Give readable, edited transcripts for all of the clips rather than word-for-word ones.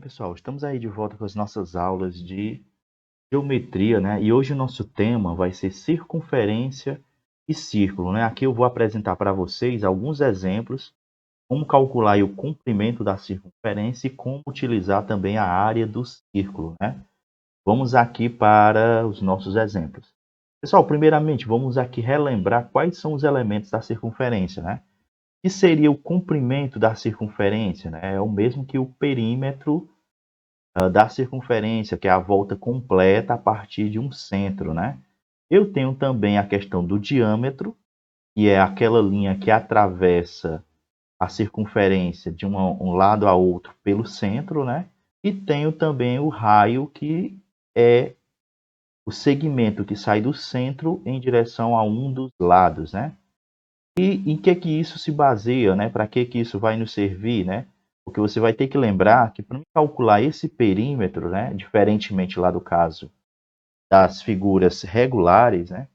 pessoal, estamos aí de volta com as nossas aulas de geometria, né? E hoje o nosso tema vai ser circunferência e círculo, né? Aqui eu vou apresentar para vocês alguns exemplos, como calcular aí o comprimento da circunferência e como utilizar também a área do círculo, né? Vamos aqui para os nossos exemplos. Pessoal, primeiramente, vamos aqui relembrar quais são os elementos da circunferência, né? Que seria o comprimento da circunferência, né? É o mesmo que o perímetro da circunferência, que é a volta completa a partir de um centro, né? Eu tenho também a questão do diâmetro, que é aquela linha que atravessa a circunferência de um lado a outro pelo centro, né? E tenho também o raio, que é o segmento que sai do centro em direção a um dos lados, né? E em que isso se baseia, né? Para que isso vai nos servir, né? Porque você vai ter que lembrar que para calcular esse perímetro, né, diferentemente lá do caso das figuras regulares, né,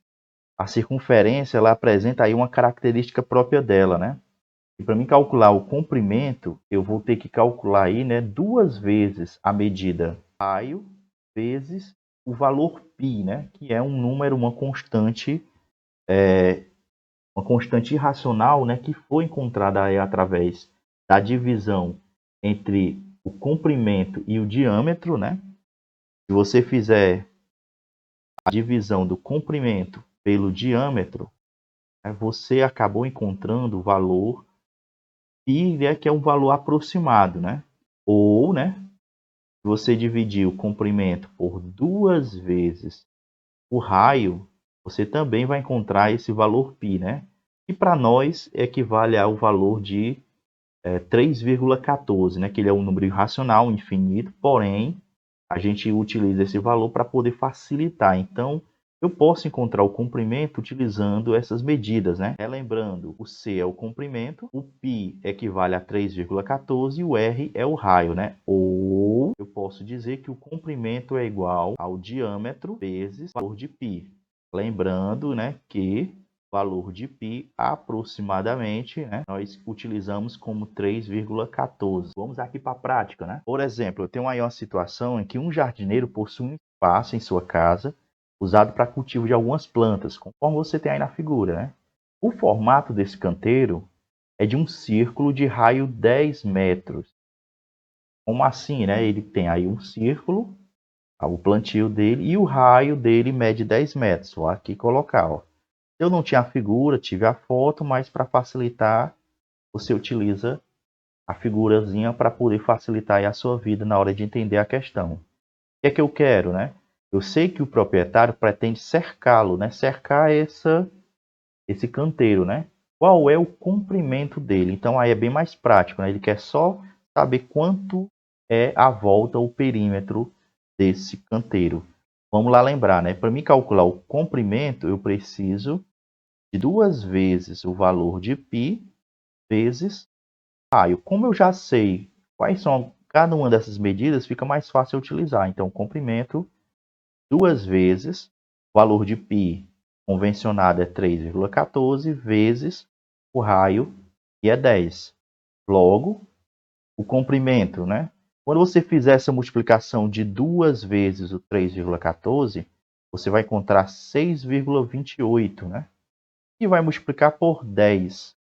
a circunferência ela apresenta aí uma característica própria dela, né? E para mim calcular o comprimento, eu vou ter que calcular aí, né, duas vezes a medida raio vezes o valor π, né, que é um número, uma constante irracional, né, que foi encontrada aí através da divisão entre o comprimento e o diâmetro, né? Se você fizer a divisão do comprimento pelo diâmetro, né, você acabou encontrando o valor π, né, que é um valor aproximado, né? Ou, né, se você dividir o comprimento por duas vezes o raio, você também vai encontrar esse valor π, né? Que para nós equivale ao valor de 3,14, né? Que ele é um número irracional, infinito, porém a gente utiliza esse valor para poder facilitar. Então, eu posso encontrar o comprimento utilizando essas medidas, né? Relembrando, o C é o comprimento, o π equivale a 3,14 e o R é o raio, né? Ou eu posso dizer que o comprimento é igual ao diâmetro vezes o valor de π. Lembrando, né, que o valor de π aproximadamente, né, nós utilizamos como 3,14. Vamos aqui para a prática, né? Por exemplo, eu tenho aí uma situação em que um jardineiro possui um espaço em sua casa usado para cultivo de algumas plantas, conforme você tem aí na figura, né? O formato desse canteiro é de um círculo de raio 10 metros. Como assim, né? Ele tem aí um círculo, o plantio dele, e o raio dele mede 10 metros. Vou aqui colocar, ó. Eu não tinha a figura, tive a foto, mas para facilitar, você utiliza a figurazinha para poder facilitar aí a sua vida na hora de entender a questão. O que é que eu quero, né? Eu sei que o proprietário pretende cercá-lo, né? Cercar esse canteiro, né? Qual é o comprimento dele? Então aí é bem mais prático, né? Ele quer só saber quanto é a volta, o perímetro desse canteiro. Vamos lá lembrar, né? Para me calcular o comprimento, eu preciso de duas vezes o valor de π vezes raio. Como eu já sei quais são cada uma dessas medidas, fica mais fácil utilizar. Então, comprimento duas vezes o valor de π convencionado é 3,14 vezes o raio, que é 10. Logo, o comprimento, né? Quando você fizer essa multiplicação de duas vezes o 3,14, você vai encontrar 6,28, né? E vai multiplicar por 10.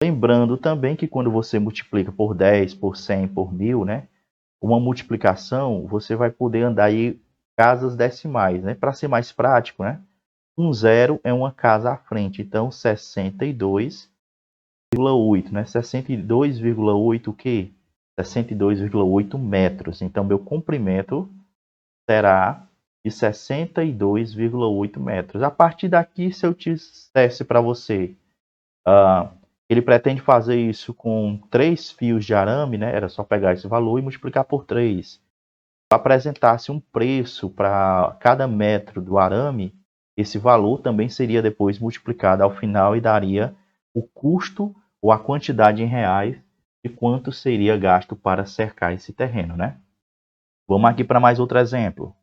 Lembrando também que quando você multiplica por 10, por 100, por 1000, né? Uma multiplicação, você vai poder andar aí casas decimais, né? Para ser mais prático, né? Um zero é uma casa à frente, então 62,8, né? 62,8 o quê? 62,8 metros. Então, meu comprimento será de 62,8 metros. A partir daqui, se eu dissesse para você, ele pretende fazer isso com 3 fios de arame, né? Era só pegar esse valor e multiplicar por 3. Se apresentasse um preço para cada metro do arame, esse valor também seria depois multiplicado ao final e daria o custo ou a quantidade em reais de quanto seria gasto para cercar esse terreno, né? Vamos aqui para mais outro exemplo.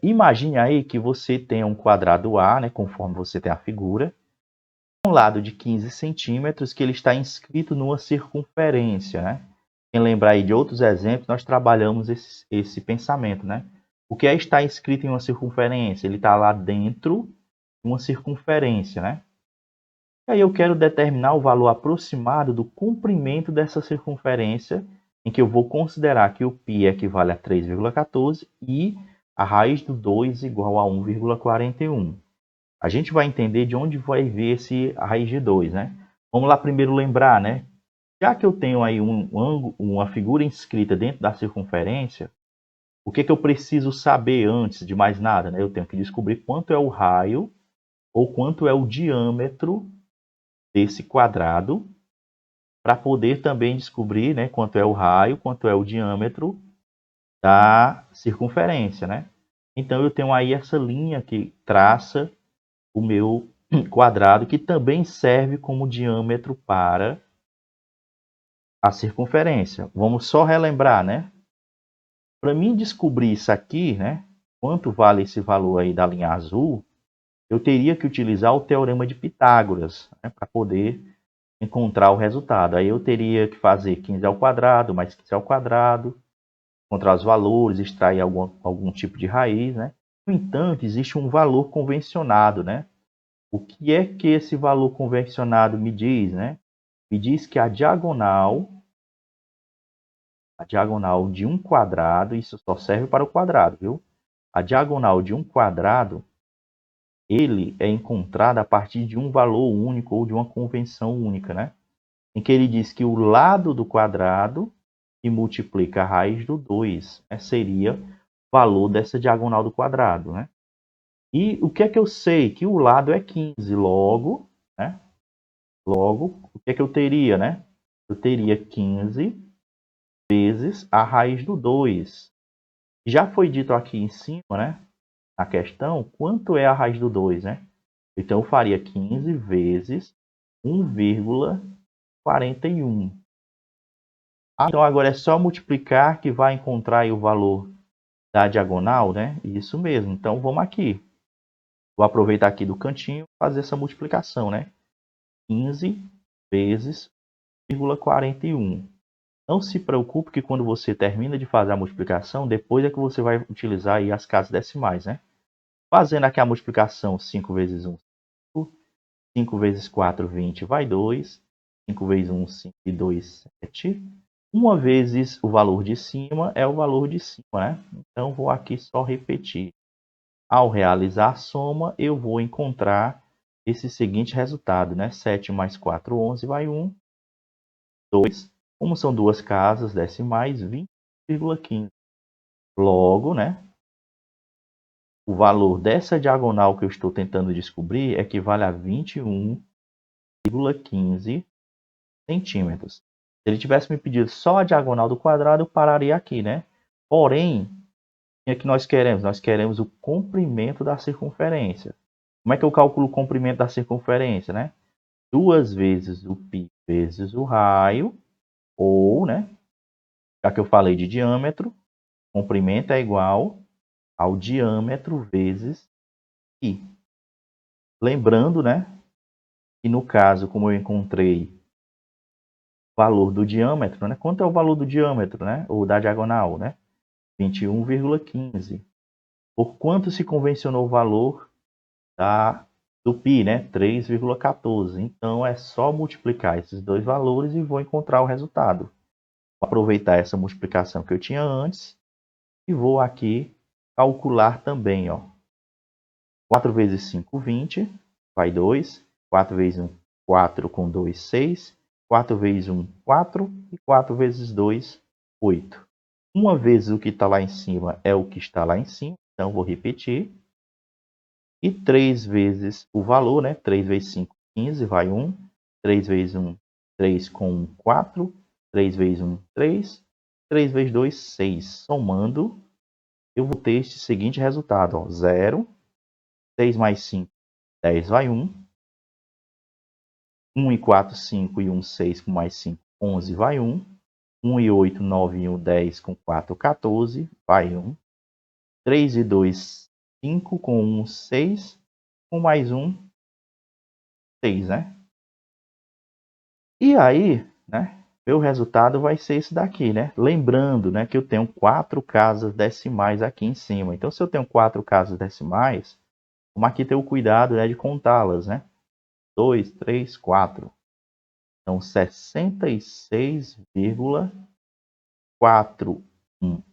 Imagine aí que você tem um quadrado A, né, conforme você tem a figura, um lado de 15 centímetros que ele está inscrito numa circunferência, né? quem lembrar aí de outros exemplos, nós trabalhamos esse pensamento, né? O que é estar inscrito em uma circunferência? Ele está lá dentro de uma circunferência, né? E aí eu quero determinar o valor aproximado do comprimento dessa circunferência, em que eu vou considerar que o π equivale a 3,14 e a raiz do 2 igual a 1,41. A gente vai entender de onde vai vir a raiz de 2, né? Vamos lá primeiro lembrar, né? Já que eu tenho aí uma figura inscrita dentro da circunferência, o que eu preciso saber antes de mais nada, né? Eu tenho que descobrir quanto é o raio ou quanto é o diâmetro desse quadrado, para poder também descobrir, né, quanto é o raio, quanto é o diâmetro da circunferência, né? Então eu tenho aí essa linha que traça o meu quadrado, que também serve como diâmetro para a circunferência. Vamos só relembrar, né? Para mim descobrir isso aqui, né, quanto vale esse valor aí da linha azul, eu teria que utilizar o teorema de Pitágoras, né, para poder encontrar o resultado. Aí eu teria que fazer 15 ao quadrado mais 15 ao quadrado, encontrar os valores, extrair algum tipo de raiz, né? No entanto, existe um valor convencionado, né? O que é que esse valor convencionado me diz, né? Me diz que a diagonal de um quadrado, isso só serve para o quadrado, viu? A diagonal de um quadrado, ele é encontrado a partir de um valor único ou de uma convenção única, né? Em que ele diz que o lado do quadrado que multiplica a raiz do 2, né, seria o valor dessa diagonal do quadrado, né? E o que é que eu sei? Que o lado é 15, logo, né? Logo, o que é que eu teria, né? Eu teria 15 vezes a raiz do 2. Já foi dito aqui em cima, né? Na questão, quanto é a raiz do 2, né? Então, eu faria 15 vezes 1,41. Então, agora é só multiplicar que vai encontrar aí o valor da diagonal, né? Isso mesmo. Então, vamos aqui. Vou aproveitar aqui do cantinho e fazer essa multiplicação, né? 15 vezes 1,41. Não se preocupe que quando você termina de fazer a multiplicação, depois é que você vai utilizar aí as casas decimais, né? Fazendo aqui a multiplicação, 5 vezes 1, 5. 5 vezes 4, 20, vai 2. 5 vezes 1, 5 e 2, 7. Uma vezes o valor de cima é o valor de cima, né? Então, vou aqui só repetir. Ao realizar a soma, eu vou encontrar esse seguinte resultado, né? 7 mais 4, 11, vai 1, 2. Como são duas casas decimais, 20,15. Logo, né? O valor dessa diagonal que eu estou tentando descobrir equivale a 21,15 centímetros. Se ele tivesse me pedido só a diagonal do quadrado, eu pararia aqui, né? Porém, o que é que nós queremos? Nós queremos o comprimento da circunferência. Como é que eu calculo o comprimento da circunferência, né? 2 vezes o π vezes o raio, ou, né? Já que eu falei de diâmetro, comprimento é igual ao diâmetro vezes π. Lembrando, né? Que no caso, como eu encontrei o valor do diâmetro, né? Quanto é o valor do diâmetro, né? Ou da diagonal, né? 21,15. Por quanto se convencionou o valor do π, né? 3,14. Então, é só multiplicar esses dois valores e vou encontrar o resultado. Vou aproveitar essa multiplicação que eu tinha antes e vou aqui calcular também, ó. 4 vezes 5, 20, vai 2. 4 vezes 1, 4 com 2, 6. 4 vezes 1, 4. E 4 vezes 2, 8. Uma vez o que está lá em cima é o que está lá em cima, então vou repetir. E 3 vezes o valor, né? 3 vezes 5, 15, vai 1. 3 vezes 1, 3 com 1, 4. 3 vezes 1, 3. 3 vezes 2, 6. Somando, eu vou ter este seguinte resultado, ó, 0. 6 mais 5, 10, vai 1. 1 e 4, 5 e 1, 6 com mais 5, 11, vai 1. 1 e 8, 9 e 1, 10 com 4, 14, vai 1. 3 e 2, 5 com 1, 6. Com mais 1, 6, né? E aí, né? Meu resultado vai ser esse daqui, né? Lembrando, né, que eu tenho 4 casas decimais aqui em cima. Então, se eu tenho 4 casas decimais, vamos aqui ter o cuidado, né, de contá-las, né? 2, 3, 4. Então, 66,41.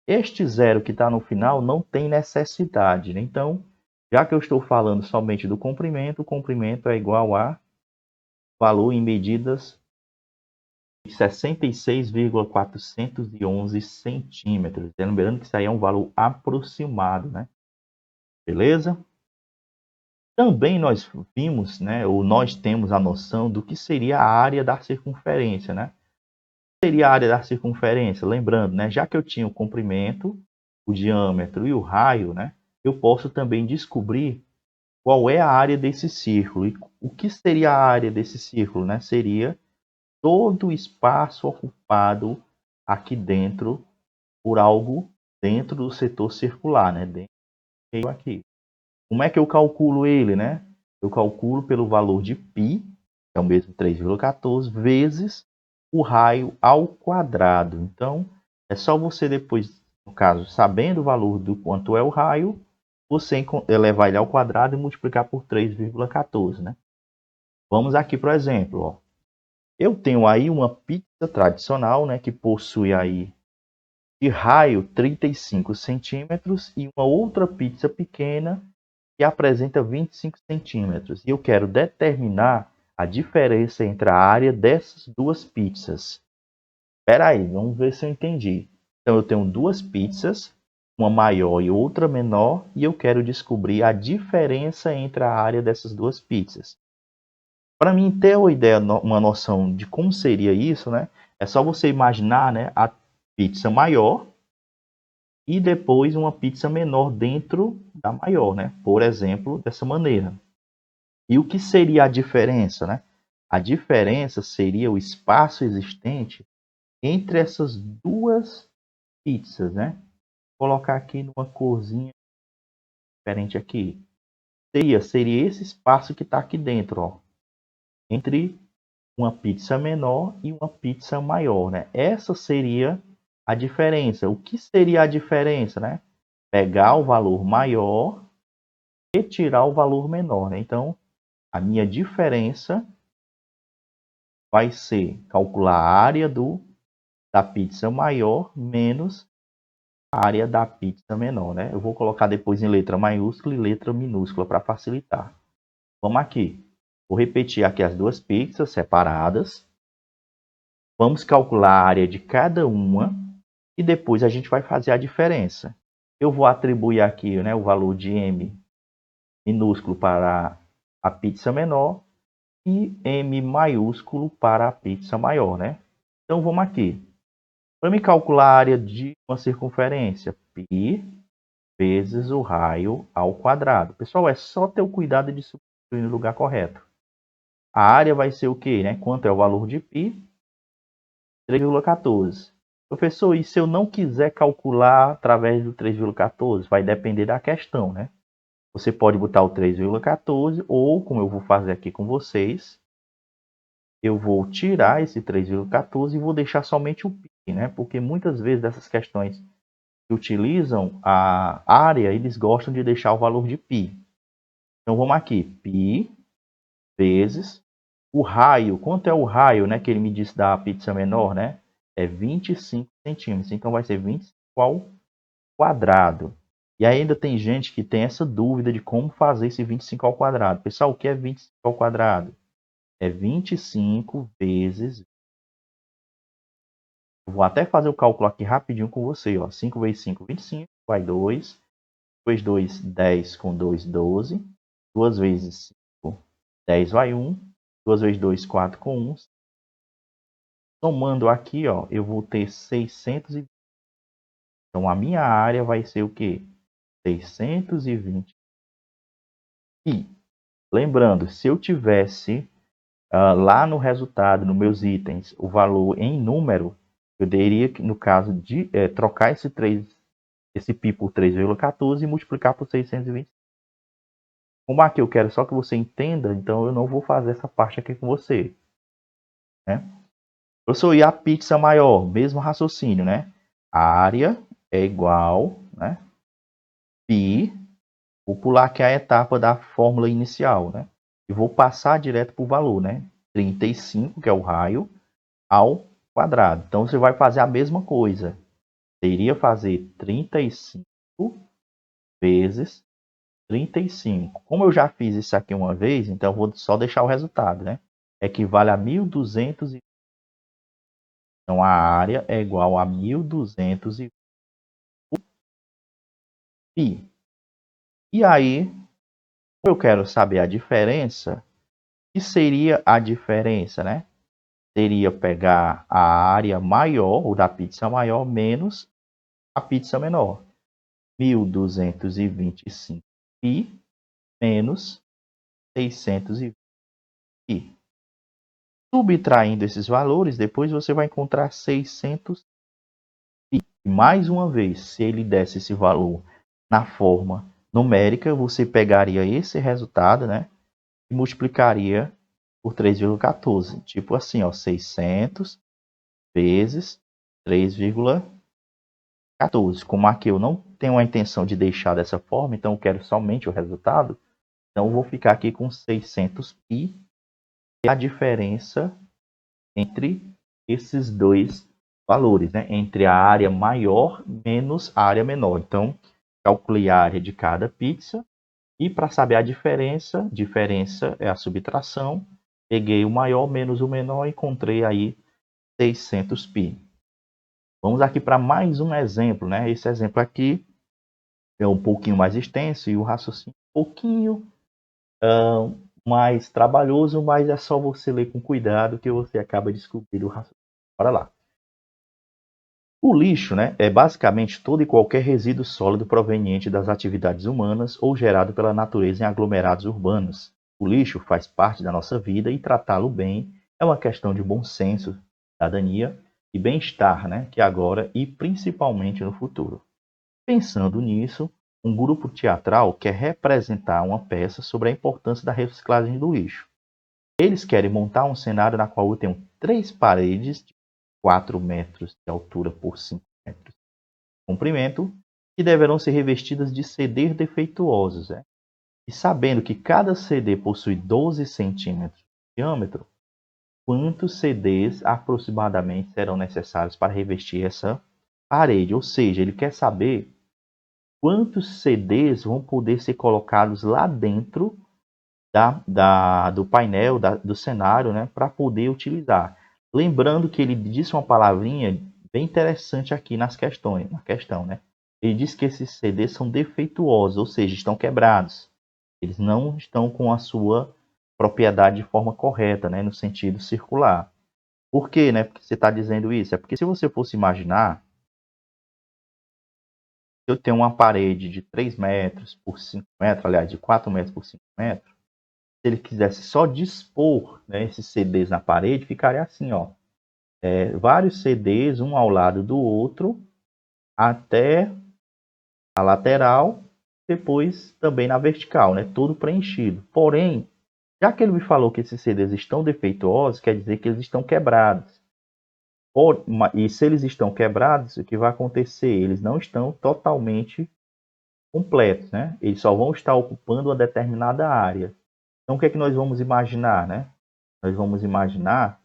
Este zero que está no final não tem necessidade, né? Então, já que eu estou falando somente do comprimento, o comprimento é igual a valor em medidas de 66,411 centímetros. Lembrando que isso aí é um valor aproximado, né? Beleza? Também nós vimos, né, ou nós temos a noção do que seria a área da circunferência, né? Seria a área da circunferência, lembrando, né, já que eu tinha o comprimento, o diâmetro e o raio, né, eu posso também descobrir qual é a área desse círculo. E o que seria a área desse círculo, né? Seria todo o espaço ocupado aqui dentro por algo dentro do setor circular, né? Dentro aqui. Como é que eu calculo ele, né? Eu calculo pelo valor de π, que é o mesmo 3,14, vezes o raio ao quadrado. Então, é só você depois, no caso, sabendo o valor do quanto é o raio, você elevar ele ao quadrado e multiplicar por 3,14, né? Vamos aqui, por exemplo, ó. Eu tenho aí uma pizza tradicional, né, que possui aí de raio 35 centímetros e uma outra pizza pequena que apresenta 25 centímetros. E eu quero determinar a diferença entre a área dessas duas pizzas. Espera aí, vamos ver se eu entendi. Então eu tenho duas pizzas, uma maior e outra menor, e eu quero descobrir a diferença entre a área dessas duas pizzas. Para mim ter uma ideia, uma noção de como seria isso, né? É só você imaginar, né, a pizza maior e depois uma pizza menor dentro da maior, né? Por exemplo, dessa maneira. E o que seria a diferença, né? A diferença seria o espaço existente entre essas duas pizzas, né? Vou colocar aqui numa corzinha diferente aqui. Seria esse espaço que está aqui dentro, ó, entre uma pizza menor e uma pizza maior, né? Essa seria a diferença. O que seria a diferença, né? Pegar o valor maior e tirar o valor menor, né? Então, a minha diferença vai ser calcular a área da pizza maior menos a área da pizza menor, né? Eu vou colocar depois em letra maiúscula e letra minúscula para facilitar. Vamos aqui. Vou repetir aqui as duas pizzas separadas. Vamos calcular a área de cada uma e depois a gente vai fazer a diferença. Eu vou atribuir aqui, né, o valor de M minúsculo para a pizza menor e M maiúsculo para a pizza maior, né? Então vamos aqui. Para me calcular a área de uma circunferência, π vezes o raio ao quadrado. Pessoal, é só ter o cuidado de substituir no lugar correto. A área vai ser o quê, né? Quanto é o valor de π? 3,14. Professor, e se eu não quiser calcular através do 3,14? Vai depender da questão, né? Você pode botar o 3,14 ou, como eu vou fazer aqui com vocês, eu vou tirar esse 3,14 e vou deixar somente o π, né? Porque muitas vezes dessas questões que utilizam a área, eles gostam de deixar o valor de π. Então vamos aqui, π vezes o raio. Quanto é o raio, né, que ele me disse da pizza menor, né? É 25 centímetros. Então vai ser 25 ao quadrado. E ainda tem gente que tem essa dúvida de como fazer esse 25 ao quadrado. Pessoal, o que é 25 ao quadrado? É 25 vezes... Vou até fazer o cálculo aqui rapidinho com você. Ó. 5 vezes 5, 25. Vai 2. 2, 2, 10 com 2, 12. 2 vezes 5, 10 vai 1. 2 vezes 2, 4 com 1. Somando aqui, ó, eu vou ter 620. Então, a minha área vai ser o quê? 620. E, lembrando, se eu tivesse lá no resultado, nos meus itens, o valor em número, eu teria, no caso, de trocar esse π por 3,14 e multiplicar por 620. Como aqui eu quero só que você entenda, então eu não vou fazer essa parte aqui com você, né? Professor, e a pizza maior? Mesmo raciocínio, né? A área é igual, né? Pi, vou pular aqui a etapa da fórmula inicial, né? E vou passar direto para o valor, né? 35, que é o raio, ao quadrado. Então, você vai fazer a mesma coisa. Você iria fazer 35 vezes 35. Como eu já fiz isso aqui uma vez, então eu vou só deixar o resultado, né? Equivale a 1.200. Então, a área é igual a 1.200 pi. E aí, eu quero saber a diferença. O que seria a diferença, né? Seria pegar a área maior, ou da pizza maior, menos a pizza menor. 1.225 pi menos 620 pi. Subtraindo esses valores, depois você vai encontrar 600 pi. Mais uma vez, se ele desse esse valor na forma numérica, você pegaria esse resultado, né? E multiplicaria por 3,14. Tipo assim, ó, 600 vezes 3,14. Como aqui eu não tenho a intenção de deixar dessa forma, então eu quero somente o resultado, então eu vou ficar aqui com 600 pi, que é a diferença entre esses dois valores, né? Entre a área maior menos a área menor. Então, calculei a área de cada pizza e para saber a diferença é a subtração, peguei o maior menos o menor e encontrei aí 600 pi. Vamos aqui para mais um exemplo, né? Esse exemplo aqui é um pouquinho mais extenso e o raciocínio um pouquinho mais trabalhoso, mas é só você ler com cuidado que você acaba descobrindo o raciocínio. Bora lá. O lixo, né, é basicamente todo e qualquer resíduo sólido proveniente das atividades humanas ou gerado pela natureza em aglomerados urbanos. O lixo faz parte da nossa vida e tratá-lo bem é uma questão de bom senso, cidadania e bem-estar, né, que agora e principalmente no futuro. Pensando nisso, um grupo teatral quer representar uma peça sobre a importância da reciclagem do lixo. Eles querem montar um cenário na qual eu tenho 3 paredes de 4 metros de altura por 5 metros de comprimento, que deverão ser revestidas de CDs defeituosos. Né? E sabendo que cada CD possui 12 centímetros de diâmetro, quantos CDs aproximadamente serão necessários para revestir essa parede? Ou seja, ele quer saber quantos CDs vão poder ser colocados lá dentro do painel, do cenário, né, para poder utilizar. Lembrando que ele disse uma palavrinha bem interessante aqui na questão, né? Ele diz que esses CDs são defeituosos, ou seja, estão quebrados. Eles não estão com a sua propriedade de forma correta, né, no sentido circular. Por quê, né? Porque você está dizendo isso? É porque se você fosse imaginar, eu tenho uma parede de 3 metros por 5 metros, aliás, de 4 metros por 5 metros, se ele quisesse só dispor, né, esses CDs na parede, ficaria assim, ó, vários CDs, um ao lado do outro, até a lateral, depois também na vertical, né, tudo preenchido. Porém, já que ele me falou que esses CDs estão defeituosos, quer dizer que eles estão quebrados. E se eles estão quebrados, o que vai acontecer? Eles não estão totalmente completos, né? Eles só vão estar ocupando uma determinada área. Então, o que é que nós vamos imaginar, né? Nós vamos imaginar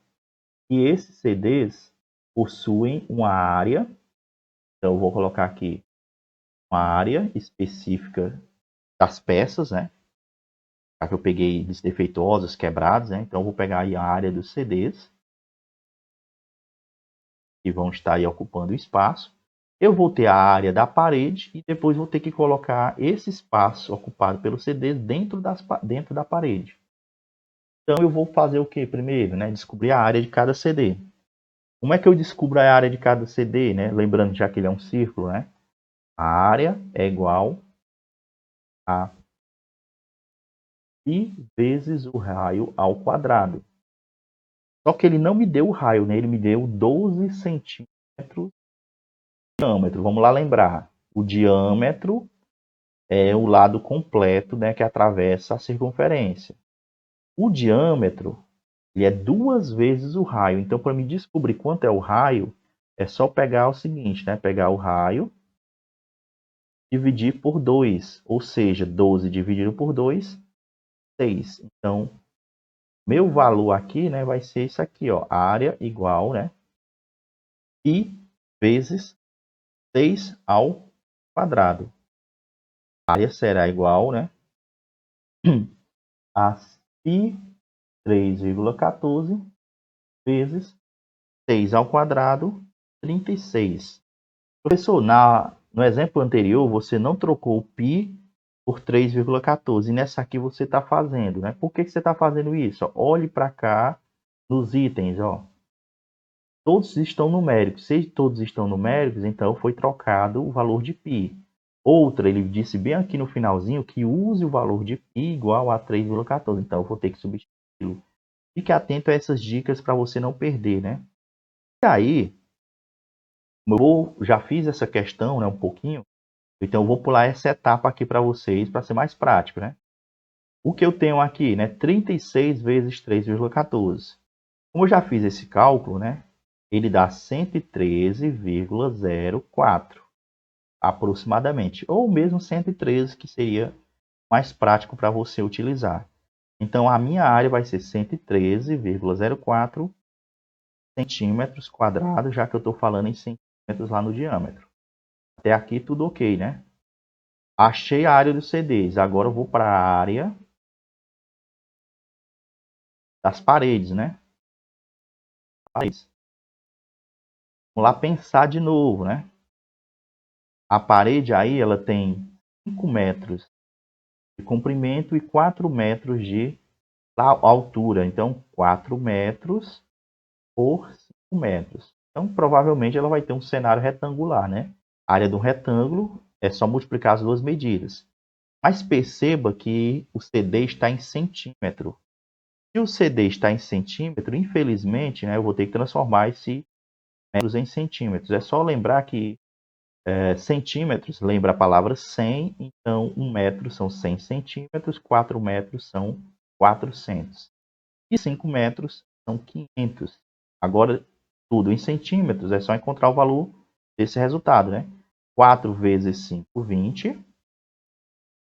que esses CDs possuem uma área, então eu vou colocar aqui uma área específica das peças, né? Já que eu peguei desdefeituosos, quebrados, né? Então eu vou pegar aí a área dos CDs, que vão estar aí ocupando o espaço. Eu vou ter a área da parede e depois vou ter que colocar esse espaço ocupado pelo CD dentro da parede. Então eu vou fazer o que primeiro? Né? Descobrir a área de cada CD. Como é que eu descubro a área de cada CD? Né? Lembrando já que ele é um círculo, né? A área é igual a π vezes o raio ao quadrado. Só que ele não me deu o raio, né? Ele me deu 12 centímetros de diâmetro. Vamos lá lembrar. O diâmetro é o lado completo, né, que atravessa a circunferência. O diâmetro Ele é 2 vezes o raio. Então, para me descobrir quanto é o raio, é só pegar o seguinte, né? Pegar o raio, dividir por 2. Ou seja, 12 dividido por 2, 6. Então, meu valor aqui, né, vai ser isso aqui, ó. Área igual, né? Π vezes 6 ao quadrado. A área será igual, né? A π 3,14 vezes 6 ao quadrado, 36. Professor, no exemplo anterior, você não trocou o π por 3,14. E nessa aqui você está fazendo, né? Por que você está fazendo isso? Olhe para cá nos itens, ó. Todos estão numéricos. Se todos estão numéricos, então foi trocado o valor de π. Outra, ele disse bem aqui no finalzinho que use o valor de π igual a 3,14. Então, eu vou ter que substituí-lo. Fique atento a essas dicas para você não perder, né? E aí, já fiz essa questão, né, um pouquinho. Então, eu vou pular essa etapa aqui para vocês, para ser mais prático, né? O que eu tenho aqui, né? 36 vezes 3,14. Como eu já fiz esse cálculo, né? Ele dá 113,04 aproximadamente. Ou mesmo 113, que seria mais prático para você utilizar. Então, a minha área vai ser 113,04 centímetros quadrados, já que eu estou falando em centímetros lá no diâmetro. Até aqui tudo ok, né? Achei a área dos CDs. Agora eu vou para a área das paredes, né? Paredes. Vamos lá pensar de novo, né? A parede aí, ela tem 5 metros de comprimento e 4 metros de altura. Então, 4 metros por 5 metros. Então, provavelmente ela vai ter um cenário retangular, né? A área do retângulo é só multiplicar as duas medidas. Mas perceba que o CD está em centímetro. Se o CD está em centímetro, infelizmente, né, eu vou ter que transformar esse metros em centímetros. É só lembrar que centímetros lembra a palavra 100, então 1 metro são 100 centímetros, 4 metros são 400. E 5 metros são 500. Agora, tudo em centímetros, é só encontrar o valor desse resultado, né? 4 vezes 5, 20.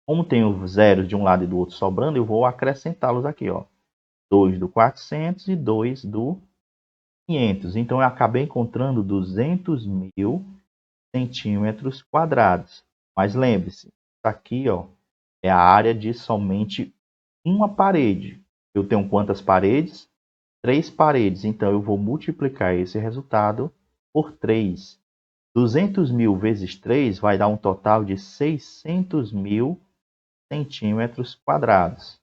Como tem os zeros de um lado e do outro sobrando, eu vou acrescentá-los aqui, ó. 2 do 400 e 2 do 500. Então, eu acabei encontrando 200.000 centímetros quadrados. Mas lembre-se, isso aqui, ó, é a área de somente uma parede. Eu tenho quantas paredes? 3 paredes. Então, eu vou multiplicar esse resultado por 3. 200.000 vezes 3 vai dar um total de 600.000 centímetros quadrados.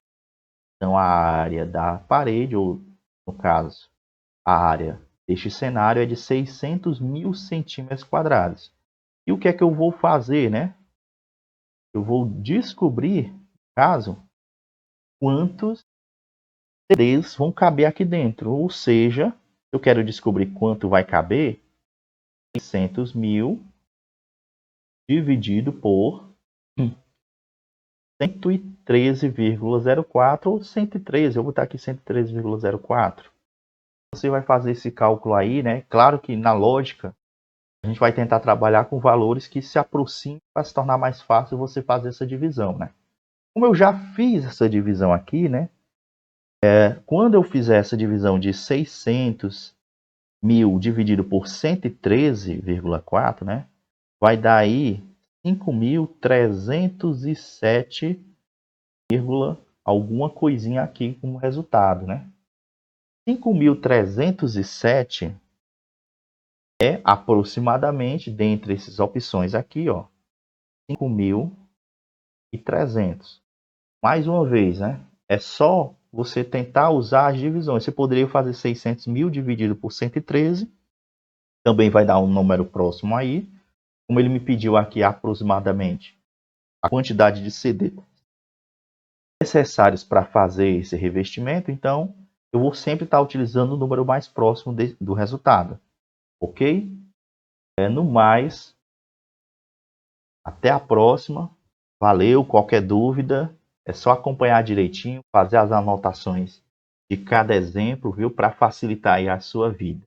Então, a área da parede, ou no caso, a área deste cenário é de 600.000 centímetros quadrados. E o que é que eu vou fazer, né? Eu vou descobrir, no caso, quantos CDs vão caber aqui dentro. Ou seja, eu quero descobrir quanto vai caber, 600.000 dividido por 113,04 ou 113. Eu vou botar aqui 113,04. Você vai fazer esse cálculo aí, né? Claro que na lógica, a gente vai tentar trabalhar com valores que se aproximem para se tornar mais fácil você fazer essa divisão, né? Como eu já fiz essa divisão aqui, né? Quando eu fizer essa divisão de 600.000 dividido por 113,4, né? Vai dar aí 5.307, alguma coisinha aqui como resultado, né? 5.307 é aproximadamente, dentre essas opções aqui, ó, 5.300. Mais uma vez, né? É só você tentar usar as divisões. Você poderia fazer 600.000 dividido por 113. Também vai dar um número próximo aí. Como ele me pediu aqui aproximadamente a quantidade de CD necessários para fazer esse revestimento, então eu vou sempre estar utilizando o número mais próximo do resultado. Ok? No mais, até a próxima. Valeu, qualquer dúvida, é só acompanhar direitinho, fazer as anotações de cada exemplo, viu, para facilitar aí a sua vida.